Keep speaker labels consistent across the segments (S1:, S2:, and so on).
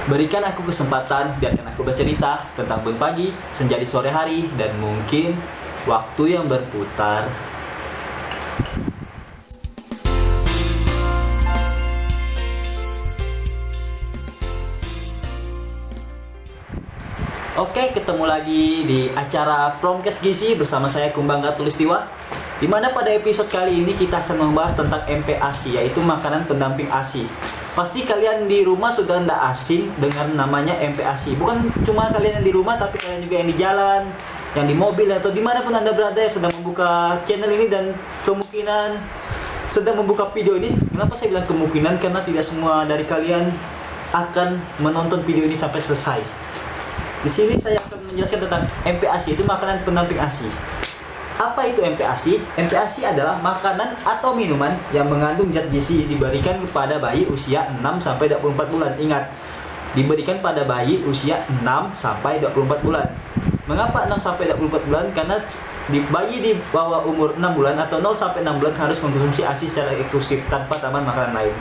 S1: Berikan aku kesempatan, biarkan aku bercerita tentang Bun Pagi, senja di sore hari, dan mungkin waktu yang berputar. Oke, ketemu lagi di acara Promkes Gizi bersama saya Kumbangga Tulistiwa. Dimana pada episode kali ini kita akan membahas tentang MPASI, yaitu makanan pendamping ASI. Pasti kalian di rumah sudah tidak asing dengan namanya MPASI. Bukan cuma kalian yang di rumah, tapi kalian juga yang di jalan, yang di mobil, atau dimanapun Anda berada yang sedang membuka channel ini dan kemungkinan sedang membuka video ini. Kenapa saya bilang kemungkinan? Karena tidak semua dari kalian akan menonton video ini sampai selesai. Di sini saya akan menjelaskan tentang MPASI, itu makanan pendamping ASI. Apa itu MPASI? MPASI adalah makanan atau minuman yang mengandung zat gizi diberikan kepada bayi usia 6-24 bulan. Ingat, diberikan pada bayi usia 6-24 bulan. Mengapa 6-24 bulan? Karena bayi di bawah umur 6 bulan atau 0-6 bulan harus mengkonsumsi ASI secara eksklusif tanpa tambahan makanan lain.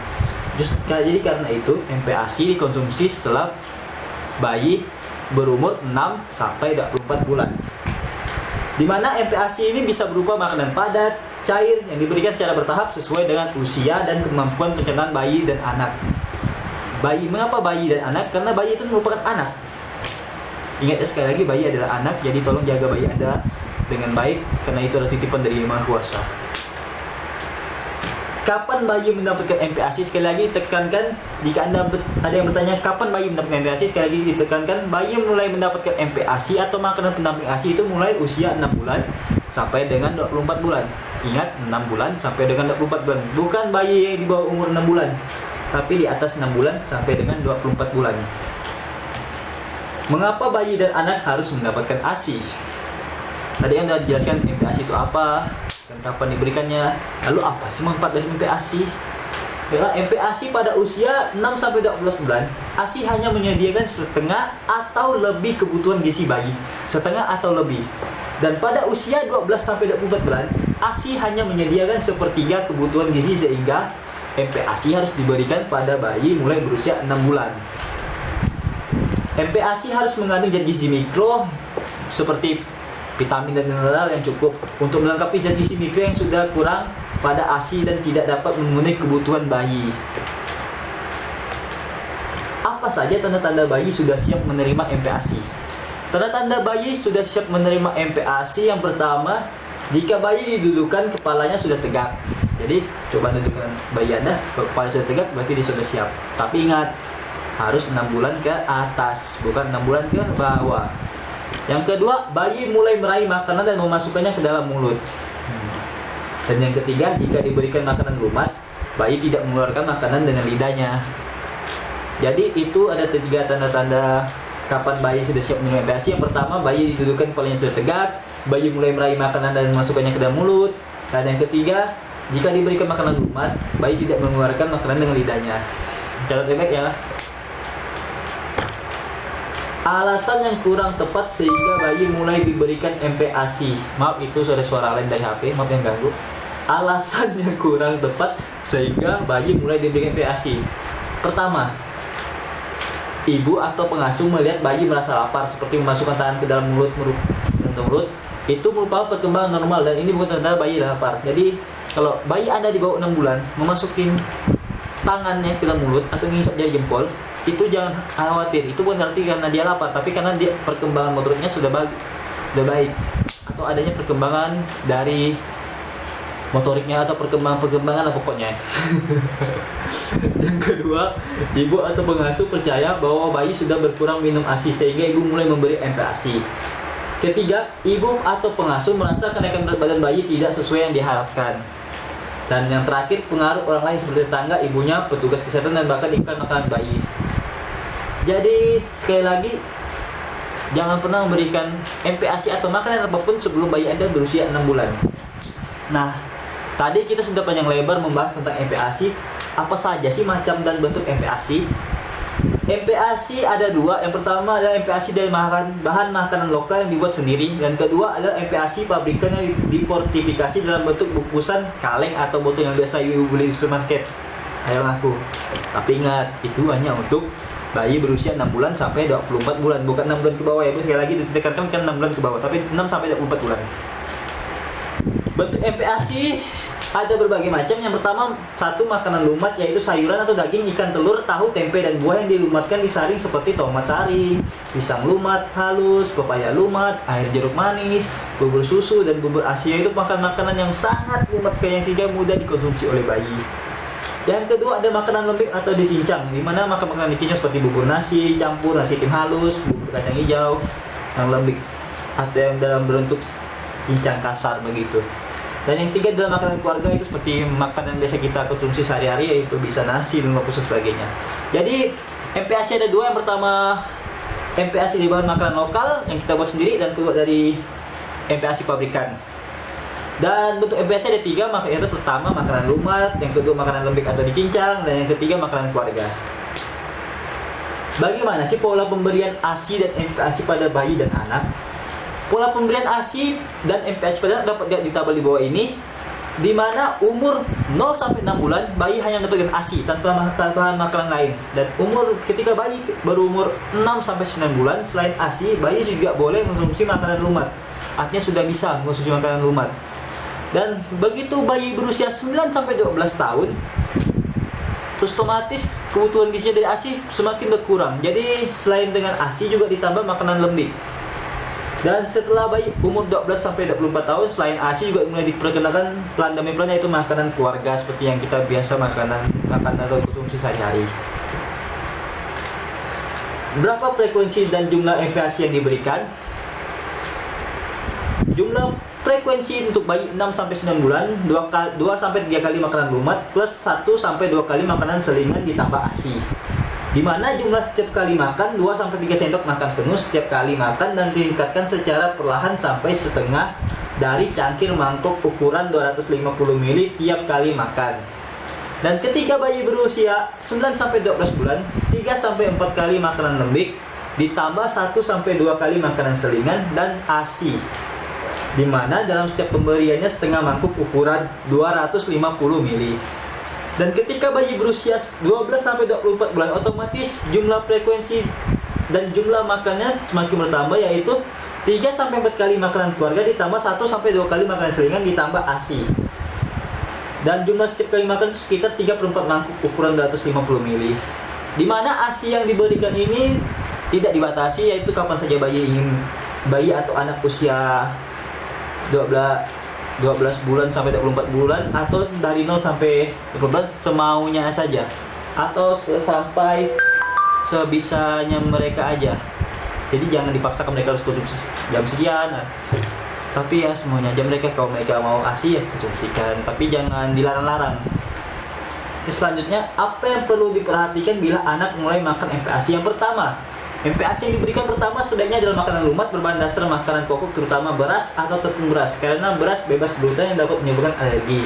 S1: Jadi karena itu MPASI dikonsumsi setelah bayi berumur 6-24 bulan. Di mana MPASI ini bisa berupa makanan padat, cair, yang diberikan secara bertahap sesuai dengan usia dan kemampuan pencernaan bayi dan anak. Mengapa bayi dan anak? Karena bayi itu merupakan anak. Ingat sekali lagi, bayi adalah anak, jadi tolong jaga bayi Anda dengan baik, karena itu adalah titipan dari Yang Maha Kuasa. Kapan bayi mendapatkan MPASI? Sekali lagi tekankan, jika Anda ada yang bertanya kapan bayi mendapatkan MPASI, sekali lagi ditekankan, bayi mulai mendapatkan MPASI atau makanan pendamping ASI itu mulai usia 6 bulan sampai dengan 24 bulan. Ingat, 6 bulan sampai dengan 24 bulan. Bukan bayi yang di bawah umur 6 bulan, tapi di atas 6 bulan sampai dengan 24 bulan. Mengapa bayi dan anak harus mendapatkan ASI? Tadi Anda dijelaskan MPASI itu apa dan kapan diberikannya. Lalu apa sih manfaat dari MPASI? Karena MPASI pada usia 6-12 bulan, ASI hanya menyediakan setengah atau lebih kebutuhan gizi bayi. Setengah atau lebih. Dan pada usia 12-24 bulan, ASI hanya menyediakan sepertiga kebutuhan gizi, sehingga MPASI harus diberikan pada bayi mulai berusia 6 bulan. MPASI harus mengandung zat gizi mikro seperti vitamin dan mineral yang cukup untuk melengkapi zat gizi mikro yang sudah kurang pada ASI dan tidak dapat memenuhi kebutuhan bayi. Apa saja tanda-tanda bayi sudah siap menerima MPASI? Tanda-tanda bayi sudah siap menerima MPASI yang pertama, jika bayi didudukkan kepalanya sudah tegak. Jadi coba dudukkan bayi Anda, kalau kepala sudah tegak berarti dia sudah siap. Tapi ingat, harus 6 bulan ke atas, bukan 6 bulan ke bawah. Yang kedua, bayi mulai meraih makanan dan memasukkannya ke dalam mulut. Dan yang ketiga, jika diberikan makanan lumat, bayi tidak mengeluarkan makanan dengan lidahnya. Jadi itu ada 3 tanda-tanda kapan bayi sudah siap menerima MPASI. Yang pertama, bayi didudukkan kepalanya sudah tegak, bayi mulai meraih makanan dan memasukkannya ke dalam mulut. Dan yang ketiga, jika diberikan makanan lumat, bayi tidak mengeluarkan makanan dengan lidahnya. Catat baik ya. Alasan yang kurang tepat sehingga bayi mulai diberikan MPASI. Maaf, itu suara lain dari HP, maaf yang ganggu. Alasan yang kurang tepat sehingga bayi mulai diberikan MPASI. Pertama, ibu atau pengasuh melihat bayi merasa lapar seperti memasukkan tangan ke dalam mulut, itu merupakan perkembangan normal dan ini bukan tanda bayi lapar. Jadi kalau bayi Anda di bawah 6 bulan memasukin tangannya ke dalam mulut atau ngisap jari jempol, itu jangan khawatir, itu bukan berarti karena dia lapar, tapi karena dia perkembangan motoriknya sudah baik, atau adanya perkembangan dari motoriknya atau perkembangan pokoknya. Yang kedua, ibu atau pengasuh percaya bahwa bayi sudah berkurang minum ASI sehingga ibu mulai memberi MPASI. Ketiga, ibu atau pengasuh merasa kenaikan berat badan bayi tidak sesuai yang diharapkan. Dan yang terakhir, pengaruh orang lain seperti tetangga, ibunya, petugas kesehatan, dan bahkan iklan makanan bayi. Jadi sekali lagi, jangan pernah memberikan MPASI atau makanan apapun sebelum bayi Anda berusia 6 bulan. Nah, tadi kita sudah panjang lebar membahas tentang MPASI. Apa saja sih macam dan bentuk MPASI? MPASI ada 2. Yang pertama adalah MPASI dari bahan makanan lokal yang dibuat sendiri. Dan kedua adalah MPASI pabrikan yang diportifikasi dalam bentuk bungkusan kaleng atau botol yang biasa ibu beli di supermarket. Ayo ngaku. Tapi ingat, itu hanya untuk bayi berusia 6 bulan sampai 24 bulan, bukan 6 bulan ke bawah ya Bu, sekali lagi ditekankan kan 6 bulan ke bawah, tapi 6 sampai 24 bulan. Bentuk MPASI ada berbagai macam. Yang pertama, satu makanan lumat, yaitu sayuran atau daging, ikan, telur, tahu, tempe, dan buah yang dilumatkan disaring seperti tomat sari, pisang lumat halus, pepaya lumat, air jeruk manis, bubur susu, dan bubur ASI. Itu makanan yang sangat lumat sekali yang sehingga mudah dikonsumsi oleh bayi. Yang kedua ada makanan lembik atau dicincang, di mana makanan dicincang seperti bubur nasi campur, nasi tim halus, bubur kacang hijau yang lembik atau yang dalam bentuk cincang kasar begitu. Dan yang ketiga adalah makanan keluarga, itu seperti makanan biasa kita konsumsi sehari-hari, yaitu bisa nasi dan sebagainya. Jadi MPASI ada dua. Yang pertama MPASI di bahan makanan lokal yang kita buat sendiri, dan kedua dari MPASI pabrikan. Dan bentuk MPASI ada tiga, yaitu pertama makanan lumat, yang kedua makanan lembik atau dicincang, dan yang ketiga makanan keluarga. Bagaimana sih pola pemberian ASI dan MPASI pada bayi dan anak? Pola pemberian ASI dan MPASI pada anak dapat di tabel di bawah ini, di mana umur 0 sampai 6 bulan bayi hanya mendapatkan ASI tanpa tambahan makanan lain. Dan ketika bayi baru umur 6 sampai 9 bulan, selain ASI, bayi juga boleh mengkonsumsi makanan lumat. Artinya sudah bisa mengkonsumsi makanan lumat. Dan begitu bayi berusia 9 sampai 12 tahun, terus otomatis kebutuhan gizinya dari ASI semakin berkurang. Jadi selain dengan ASI juga ditambah makanan lembik. Dan setelah bayi umur 12 sampai 24 tahun, selain ASI juga mulai diperkenalkan pelan demi pelan, yaitu makanan keluarga seperti yang kita biasa makan atau konsumsi sehari-hari. Berapa frekuensi dan jumlah MPASI yang diberikan? Jumlah frekuensi untuk bayi 6 sampai 9 bulan 2 sampai 3 kali makanan lumat plus 1 sampai 2 kali makanan selingan ditambah ASI. Di mana jumlah setiap kali makan 2 sampai 3 sendok makan penuh setiap kali makan, dan ditingkatkan secara perlahan sampai setengah dari cangkir mangkok ukuran 250 ml tiap kali makan. Dan ketika bayi berusia 9 sampai 12 bulan, 3 sampai 4 kali makanan lembik ditambah 1 sampai 2 kali makanan selingan dan ASI. Di mana dalam setiap pemberiannya setengah mangkuk ukuran 250 ml. Dan ketika bayi berusia 12 sampai 24 bulan, otomatis jumlah frekuensi dan jumlah makannya semakin bertambah, yaitu 3 sampai 4 kali makanan keluarga ditambah 1 sampai 2 kali makanan selingan ditambah ASI. Dan jumlah setiap kali makan sekitar 3/4 mangkuk ukuran 250 ml. Di mana ASI yang diberikan ini tidak dibatasi, yaitu kapan saja bayi atau anak usia 12 bulan sampai 24 bulan, atau dari 0 sampai 24 semaunya saja, atau sampai sebisanya mereka aja. Jadi jangan dipaksakan mereka harus konsumsi jam sekian. Tapi ya semuanya aja mereka, kalau mereka mau ASI ya konsumsikan, tapi jangan dilarang-larang. Selanjutnya, apa yang perlu diperhatikan bila anak mulai makan MPASI? Yang pertama, MPASI yang diberikan pertama sebaiknya adalah makanan lumat berbahan dasar makanan pokok, terutama beras atau tepung beras, karena beras bebas gluten yang dapat menyebabkan alergi.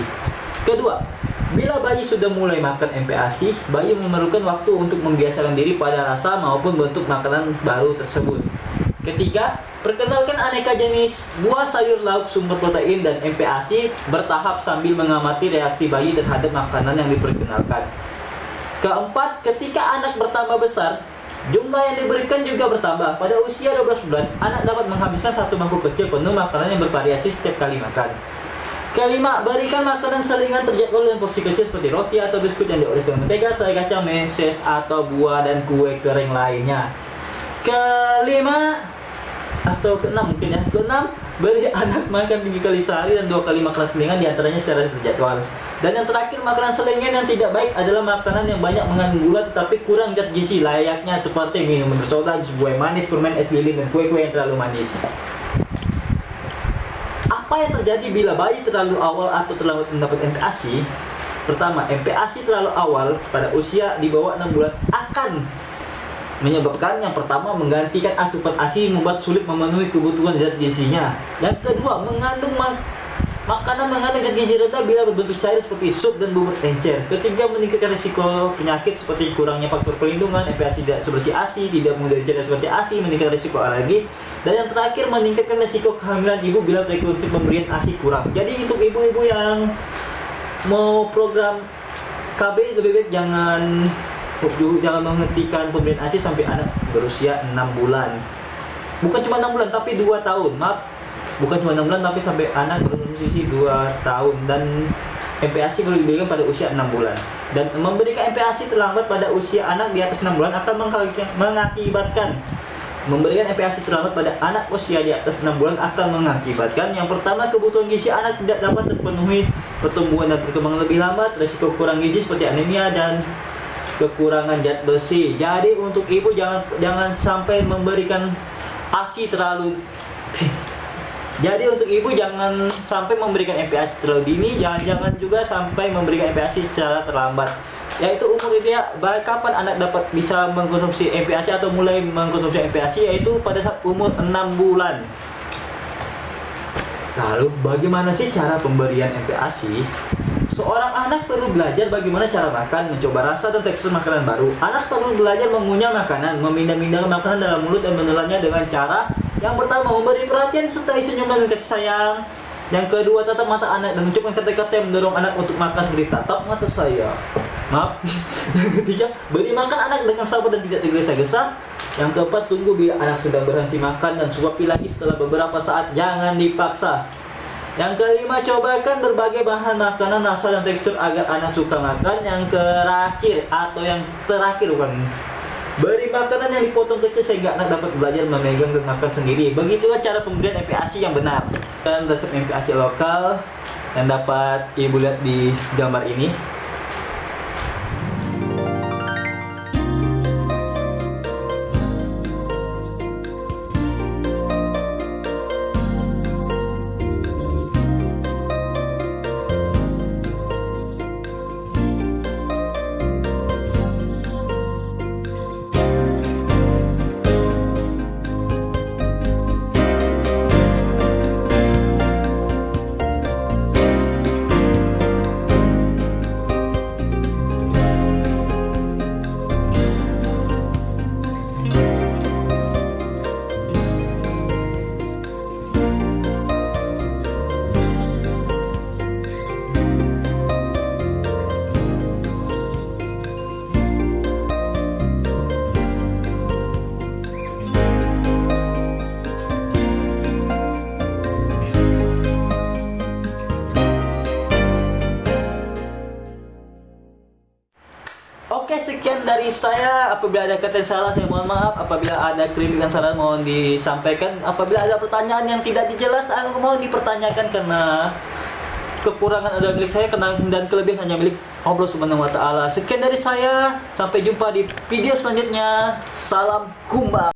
S1: Kedua, bila bayi sudah mulai makan MPASI, bayi memerlukan waktu untuk membiasakan diri pada rasa maupun bentuk makanan baru tersebut. Ketiga, perkenalkan aneka jenis buah, sayur, lauk, sumber protein, dan MPASI bertahap sambil mengamati reaksi bayi terhadap makanan yang diperkenalkan. Keempat, ketika anak bertambah besar, jumlah yang diberikan juga bertambah. Pada usia 12 bulan, anak dapat menghabiskan satu mangkuk kecil penuh makanan yang bervariasi setiap kali makan. Kelima, berikan makanan selingan terjadwal dan porsi kecil seperti roti atau biskuit yang dioles dengan mentega, selai kacang, meses, atau buah dan kue kering lainnya. Keenam, beri anak makan 3 kali sehari dan 2 kali makanan selingan, diantaranya secara terjadwal. Dan yang terakhir, makanan selingan yang tidak baik adalah makanan yang banyak mengandung gula tetapi kurang zat gizi, layaknya seperti minuman bersoda, jus buah manis, permen, es lilin, dan kue-kue yang terlalu manis. Apa yang terjadi bila bayi terlalu awal atau terlambat mendapat MPASI? Pertama, MPASI terlalu awal pada usia di bawah 6 bulan akan menyebabkan yang pertama menggantikan asupan ASI, membuat sulit memenuhi kebutuhan zat gizinya. Yang kedua, mengandung makanan mengandung zat gizi rendah bila berbentuk cair seperti sup dan bubur encer. Ketiga, meningkatkan risiko penyakit seperti kurangnya faktor perlindungan, MPASI tidak sebersih ASI, tidak mudah dicerna seperti ASI, meningkatkan risiko alergi. Dan yang terakhir, meningkatkan risiko kehamilan ibu bila frekuensi pemberian ASI kurang. Jadi untuk ibu-ibu yang mau program KB, lebih baik jangan jangan menghentikan pemberian ASI sampai anak berusia 6 bulan. Bukan cuma 6 bulan tapi 2 tahun. Maaf. Bukan cuma 6 bulan tapi sampai anak berusia 2 tahun, dan MPASI perlu diberikan pada usia 6 bulan. Dan memberikan MPASI terlambat pada usia anak di atas 6 bulan akan mengakibatkan memberikan MPASI terlambat pada anak usia di atas 6 bulan akan mengakibatkan yang pertama, kebutuhan gizi anak tidak dapat terpenuhi, pertumbuhan dan perkembangan lebih lambat, risiko kurang gizi seperti anemia dan kekurangan zat besi. Jadi untuk ibu jangan sampai memberikan ASI terlalu Jadi untuk ibu jangan sampai memberikan MPASI terlalu dini, jangan juga sampai memberikan MPASI secara terlambat. Yaitu umur ideal, kapan anak dapat bisa mengkonsumsi MPASI atau mulai mengkonsumsi MPASI, yaitu pada saat umur 6 bulan. Lalu bagaimana sih cara pemberian MPASI? Seorang anak perlu belajar bagaimana cara makan, mencoba rasa dan tekstur makanan baru. Anak perlu belajar mengunyah makanan, memindah-mindahkan makanan dalam mulut dan menelannya dengan cara yang pertama, memberi perhatian sertai senyum dan kasih sayang. Yang kedua, tatap mata anak dan mengucapkan kata-kata yang mendorong anak untuk makan seperti tatap mata saya. Maaf. Yang ketiga, beri makan anak dengan sabar dan tidak tergesa-gesa. Yang keempat, tunggu bila anak sedang berhenti makan dan suapi lagi setelah beberapa saat, jangan dipaksa. Yang kelima, cobakan berbagai bahan makanan, rasa dan tekstur agar anak suka makan. Yang terakhir bukan, beri makanan yang dipotong kecil sehingga anak dapat belajar memegang dan makan sendiri. Begitulah cara pemberian MPASI yang benar. Dan resep MPASI lokal yang dapat ibu lihat di gambar ini. Oke, sekian dari saya. Apabila ada kata yang salah, saya mohon maaf. Apabila ada kritik dan saran, mohon disampaikan. Apabila ada pertanyaan yang tidak dijelas, aku mohon dipertanyakan, karena kekurangan adalah milik saya dan kelebihan hanya milik Allah Subhanahu wa Ta'ala. Sekian dari saya. Sampai jumpa di video selanjutnya. Salam kumbang.